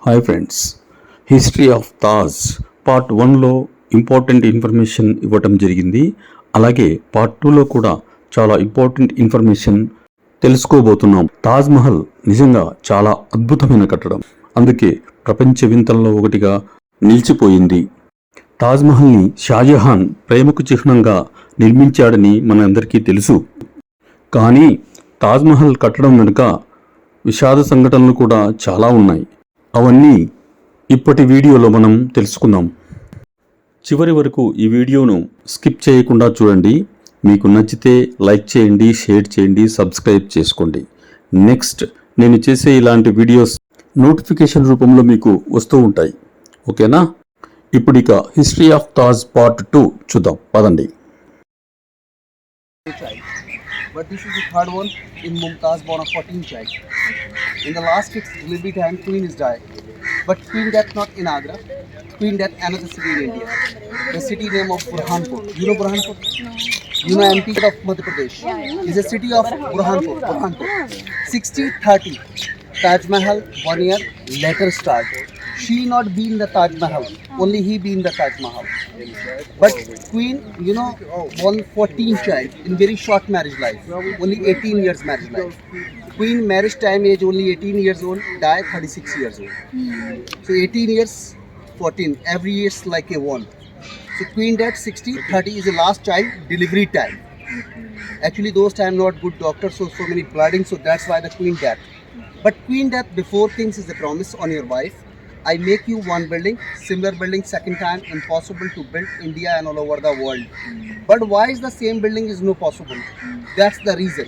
Hi friends, history of Taj part 1లో important information ఇవ్వటం జరిగింది. అలాగే పార్ట్ 2లో కూడా చాలా ఇంపార్టెంట్ ఇన్ఫర్మేషన్ తెలుసుకోబోతున్నాం. తాజ్ మహల్ నిజంగా చాలా అద్భుతమైన కట్టడం, అందుకే ప్రపంచ వింతల్లో ఒకటిగా నిలిచిపోయింది. తాజ్ మహల్ని షాజహాన్ ప్రేమకు చిహ్నంగా నిర్మించాడని మనందరికీ తెలుసు. కానీ తాజ్ మహల్ కట్టడం వెనుక విషాద సంఘటనలు కూడా చాలా ఉన్నాయి. అవన్నీ ఇప్పటి వీడియోలో మనం తెలుసుకుందాం. చివరి వరకు ఈ వీడియోను స్కిప్ చేయకుండా చూడండి. మీకు నచ్చితే లైక్ చేయండి, షేర్ చేయండి, సబ్స్క్రైబ్ చేసుకోండి. నెక్స్ట్ నేను చేసే ఇలాంటి వీడియోస్ నోటిఫికేషన్ రూపంలో మీకు వస్తూ ఉంటాయి. ఓకేనా? ఇప్పుడు ఇక హిస్టరీ ఆఫ్ తాజ్ పార్ట్ 2 చూద్దాం. పదండి. But this is the third one in Mumtaz born of 14 child. In the last 6 delivery time, Queen is died. But Queen death not in Agra. Queen death another city in India. The city name of Burhanpur. You know Burhanpur? No. You know MP of Madhya Pradesh? Is a city of Burhanpur. Burhanpur. 60-30. Taj Mahal 1 year later start. She not been the Taj Mahal. Only he been the Taj Mahal. But Queen, born 14 child in very short marriage life. Only 18 years marriage life. Queen marriage time age only 18 years old, die 36 years old. So 18 years, 14. Every year is like a one. So Queen death 60-30 is the last child delivery time. Actually those time not good doctor, so many blooding, so that's why the Queen death. But Queen death before things is a promise on your wife. I make you one building, similar building second time, impossible to build India and all over the world. But why is the same building is no possible? That's the reason.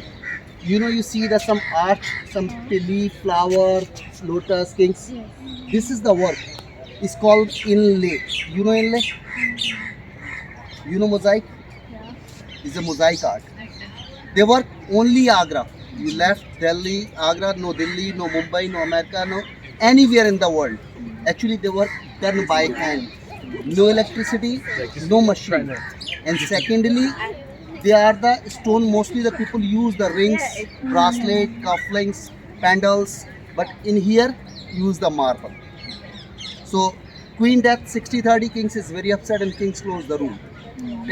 You see that some arch, some leaf, flower, lotus, kings. This is the work. It's called inlay. You know inlay? You know mosaic? It's a mosaic art. They work only Agra. You left Delhi, Agra, no Delhi, no Mumbai, no America, no anywhere in the world. Actually they were done by hand. No electricity, no machine. And secondly, they are the stone, mostly the people use the rings, bracelet, cufflinks, pendles, but in here use the marble. So Queen death 60-30, kings is very upset and kings close the room.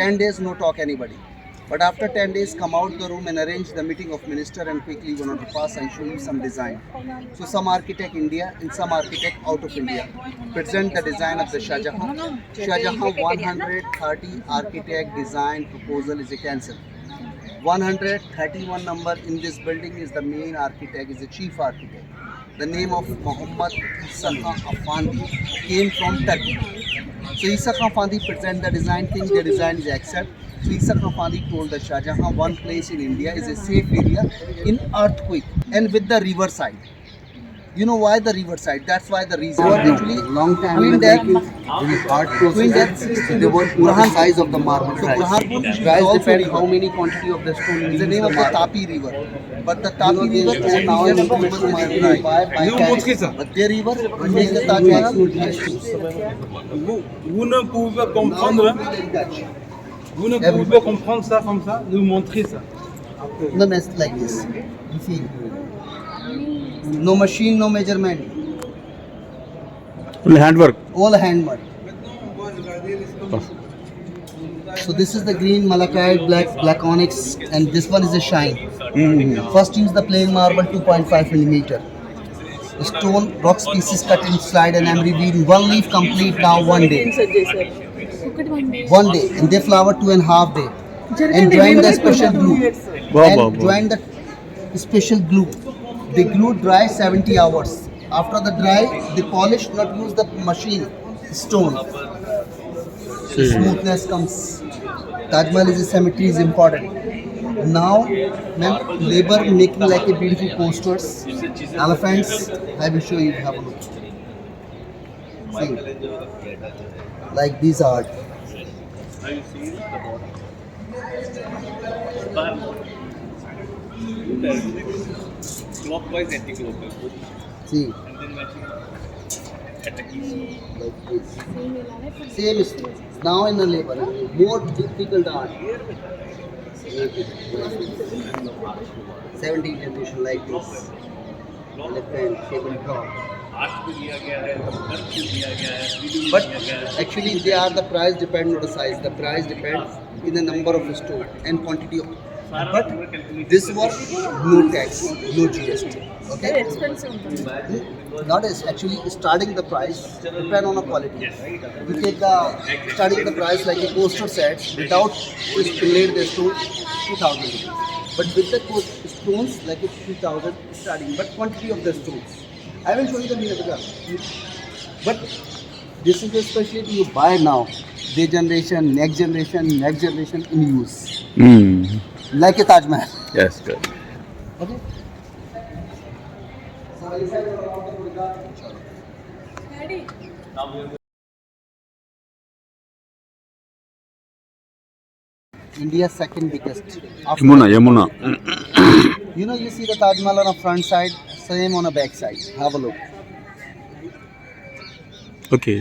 10 days no talk anybody. But after 10 days, come out the room and arrange the meeting of minister and quickly one or two pass and show you some design. So some architect India and some architect out of India present the design of the Shah Jahan. Shah Jahan 130 architect design proposal is a cancel. 131 number in this building is the main architect, is the chief architect. The name of Muhammad Isa Khan Afandi came from Turkey. So Isa Khan Afandi present the design thing, the design is accept. Isa Khan Afandi told the Shah Jahan one place in India is a safe area in earthquake and with the river side. You know why the river side? That's why the reason. Actually, long time Queen death, Queen death, they want Burhan size of the marble. So Burhanpur price depend how many quantity of the stone. Is the name of the Tapi river. But the Tapi river is now in the but their river make the Taj Mahal. Vous ne pouvez pas comprendre. Vous ne pouvez pas comprendre ça comme ça, nous montrer ça. No mess like this. You feel. No machine, no measurement. Full handwork. All handwork. So this is the green malachite, black onyx, and this one is a shine. First use the plain marble 2.5 millimeter. The stone rocks pieces cut in slide and emery weave. One leaf complete now 1 day. 1 day, and they flower 2.5 days. And join the special glue. Join the special glue. The glue dry 70 hours. After the dry, they polish, not use the machine, stone. Smoothness comes. Taj Mahal is a symmetry is important. Now, labor making like a beautiful posters. Elephants, I will show you. Have a look. See, like these art. Clockwise, anti-clockwise. See, And then matching like this. Same is now in the labor. More difficult art. 17th generation like this. Elephant, table top. But actually, they are the price depend on the size. The price depends in the number of stone and quantity of. But this was no tax, no GST. Okay. Expensive ఉంటుంది. Not as actually starting the price depend on the quality. You take the starting the price like a coaster set without this inlaid the stone 2,000 rupees. But with the stones like it's 3,000 starting. But quantity of the stones. I will show you the Meena Bazaar. But this is the specialty you buy now. This generation, next generation in use. Like a Taj Mahal. Yes, good. Okay. So I decided about the Bazaar. Daddy India's second biggest. After Yamuna. You know, you see the Taj Mahal on the front side, same on the back side. Have a look. Okay.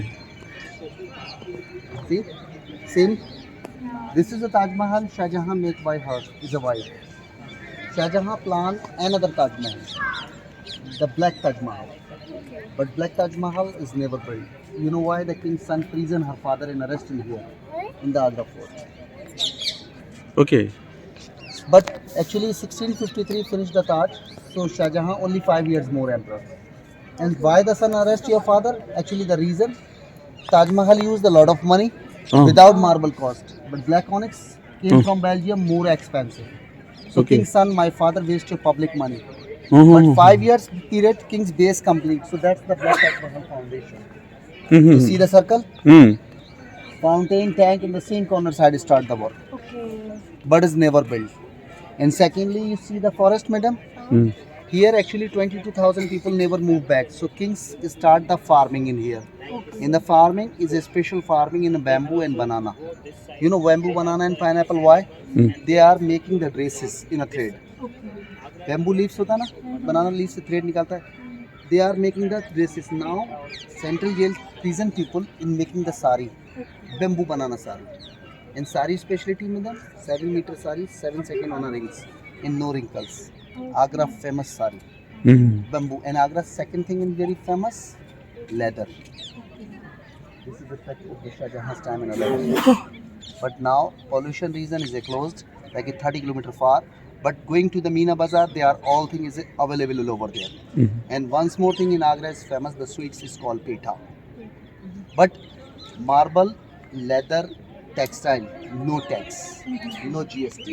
See? Same. This is the Taj Mahal Shah Jahan made by her. Is a wife. Shah Jahan planned another Taj Mahal. The Black Taj Mahal. But Black Taj Mahal is never built. You know why? The king's son imprisoned her father and arrested here in the Agra fort. Okay. But actually 1653 finished the Taj, so Shah Jahan only 5 years more emperor. And why the son arrest your father? Actually the reason, Taj Mahal used a lot of money without marble cost. But black onyx came from Belgium, more expensive. So Okay. king's son, my father wasted public money. But 5 years period, king's base complete. So that's the Black Taj Mahal foundation. You see the circle? Fountain, tank in the same corner side start the work. Okay. But is never built. And secondly, you see the forest, madam. Here actually 22,000 people never move back. So kings start the farming in here. In the farming is a special farming in bamboo and banana. You know bamboo, banana and pineapple why? They are making the dresses in a thread. Bamboo leaves hota na? Banana leaves se thread nikalta hai. They are making the dresses. Now central jail prison people in making the sari. Bamboo banana sari. And sari specialty madam, 7 meter sari, 7 second on a rings. In no wrinkles. Agra famous sari. Bamboo. And Agra's second thing in very famous, leather. This is the fact of the Shah Jahan's time in a leather. But now pollution reason is closed, like a 30 kilometer far. But going to the Meena Bazaar, they are all things is available over there. And once more thing in Agra is famous, the sweets is called petha. But marble, leather, textile, no tax, no GST.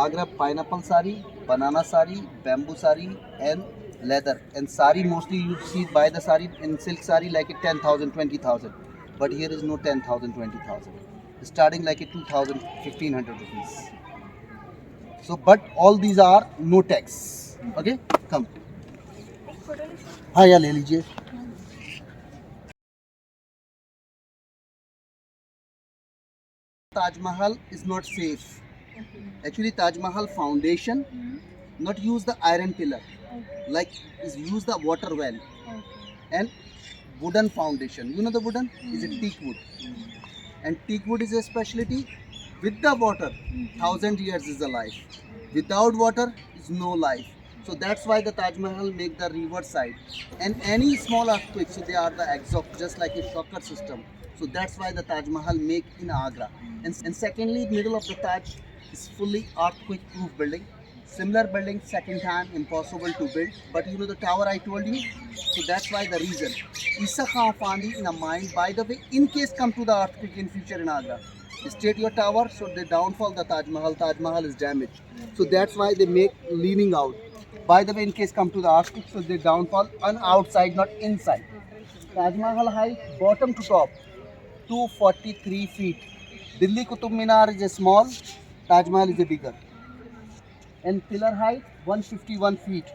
Agra pineapple sari, banana sari, bamboo sari, and leather. And sari mostly you see buy the sari in silk sari like a 10,000, 20,000. But here is no 10,000, 20,000. Starting like a 2,000, 1,500 rupees. So, but all these are no tax. Okay, come. हाँ यार ले लीजिए. Taj Mahal is not safe. Actually, Taj Mahal foundation not use the iron pillar, like is use the water well and wooden foundation. You know the wooden is a teak wood, and teak wood is a specialty. With the water, 1,000 years is a life. Without water is no life. So that's why the Taj Mahal make the river side, and any small earthquake, so they are the exhaust just like a shocker system. So that's why the Taj Mahal make in Agra. And secondly, middle of the Taj is fully earthquake proof building. Similar building second time impossible to build. But you know the tower I told you? So that's why the reason. Isa Khan Fandi in a mind, by the way, in case come to the earthquake in future in Agra, state your tower, so they downfall the Taj Mahal is damaged. So that's why they make leaning out. By the way, in case come to the earthquake, so they downfall on outside, not inside. Taj Mahal height, bottom to top, 243 feet. Delhi Qutub Minar is a small, Taj Mahal is a bigger. And pillar height, 151 feet.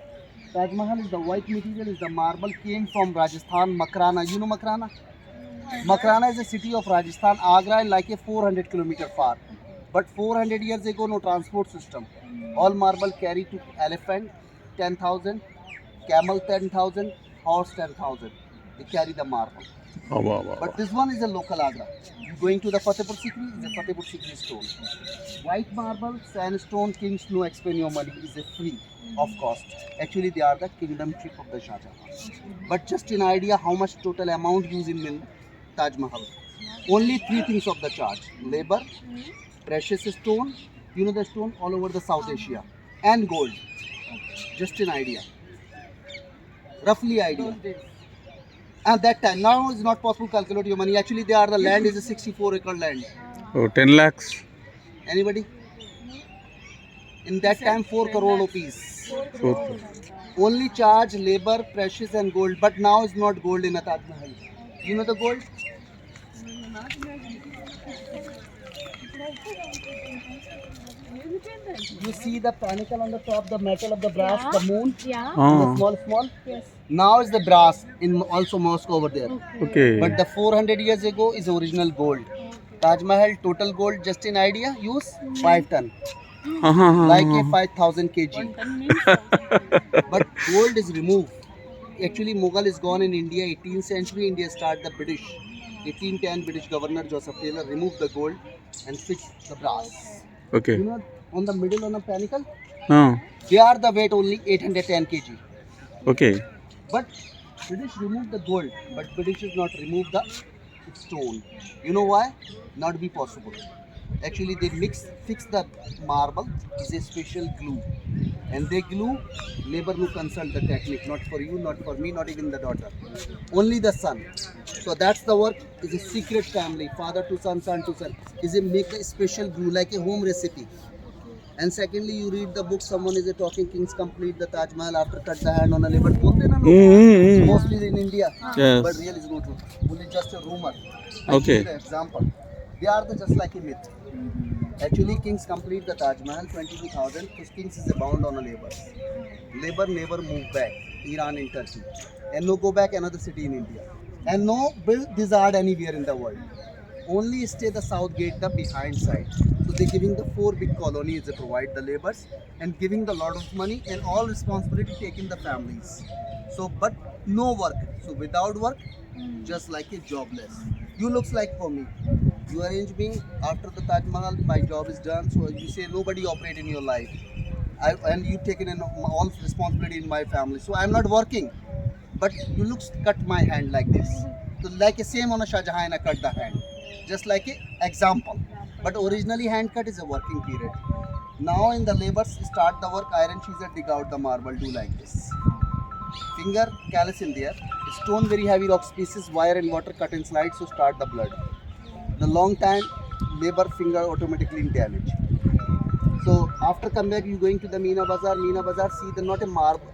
Taj Mahal is the white material, is the marble came from Rajasthan, Makrana. You know Makrana? Makrana is a city of Rajasthan, Agra, like a 400 kilometer far. But 400 years ago, no transport system. All marble carry to elephant 10,000, camel 10,000, horse 10,000. They carry the marble. But this one is a local Agra. Going to the Fatehpur Sikri is a Fatehpur Sikri stone. White marble, sandstone, kings no expend your money is a free. of cost. Actually, they are the kingdomship of the Shah Jahan. But just an idea how much total amount used in Taj Mahal. Only three things of the charge: labor, precious stone, you know the stone all over the South Asia, and gold. Just an idea. Roughly idea. At that time, now it's not possible to calculate your money. Actually, they are the land is a 64-acre land. Oh, 10 lakhs. Anybody? In that time, 4 crore rupees. So, Only charge labor, precious, and gold. But now it's not gold in a Taj Mahal. You know the gold? You see the pinnacle on the top, the metal of the brass, the moon, Yeah. the small. Yes. Now is the brass in also Moscow over there. okay. But the 400 years ago is original gold. Taj Mahal total gold, just an idea, use 5 ton, like a 5,000 kg. But gold is removed. Actually, Mughal is gone in India. 18th century, India start the British. 1810, British Governor Joseph Taylor removed the gold and fixed the brass. Okay. You know, on the middle on the pinnacle, Ah, they are the weight only 810 kg. okay. But British removed the gold, but British is not remove the stone. You know why? Not be possible. Actually, they fix the marble is a special glue, and they glue. Labor who consult the technique, not for you, not for me, not even the daughter. Only the son. So that's the work. Is a secret family, father to son, son to son. Is a make a special glue like a home recipe. And secondly, you read the book. Someone is talking. Kings complete the Taj Mahal after cut the hand on a labor. बोलते ना लोग. Mostly in India, Yes. but real is not true. Only just a rumor. Okay. The example. They are just like a myth. Actually, kings complete the Taj Mahal 22,000. Because kings is bound on a labor. Labor never move back. Iran and Turkey, and no go back another city in India, and no build desired anywhere in the world. Only stay the south gate, the behind side. So they giving the 4 big colonies they provide the labors and giving the lot of money and all responsibility taking the families. So but no work. So without work, just like a jobless. You looks like for me. You arrange me after the Taj Mahal, my job is done. So you say nobody operate in your life. And you taken in all responsibility in my family. So I'm not working. But you looks cut my hand like this. So like a same on a Shah Jahan I cut the hand. Just like a example. But originally hand cut is a working period. Now in the labors start the work, iron chisel dig out the marble, do like this. Finger callus in there. Stone very heavy rock pieces, wire and water cut and slide, so start the blood. The long time labor finger automatically in damage. So after come back you going to the Meena Bazaar see the not a marble.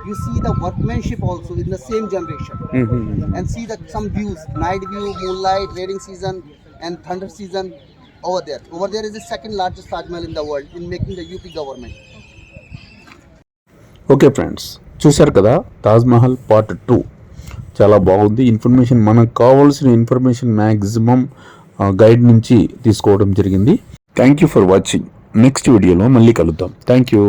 You see the workmanship also in the same generation. And see the some views, night view, moonlight, rainy season and thunder season over there. Over there is the second largest Taj Mahal in the world in making the UP government. Okay friends, చూశారు కదా Taj Mahal part 2 చాలా బాగుంది. Information మనకు కావాల్సిన information maximum guide నుంచి తీసుకోవడం జరిగింది. Thank you for watching. Next వీడియోలో మళ్ళీ కలుద్దాం. Thank you.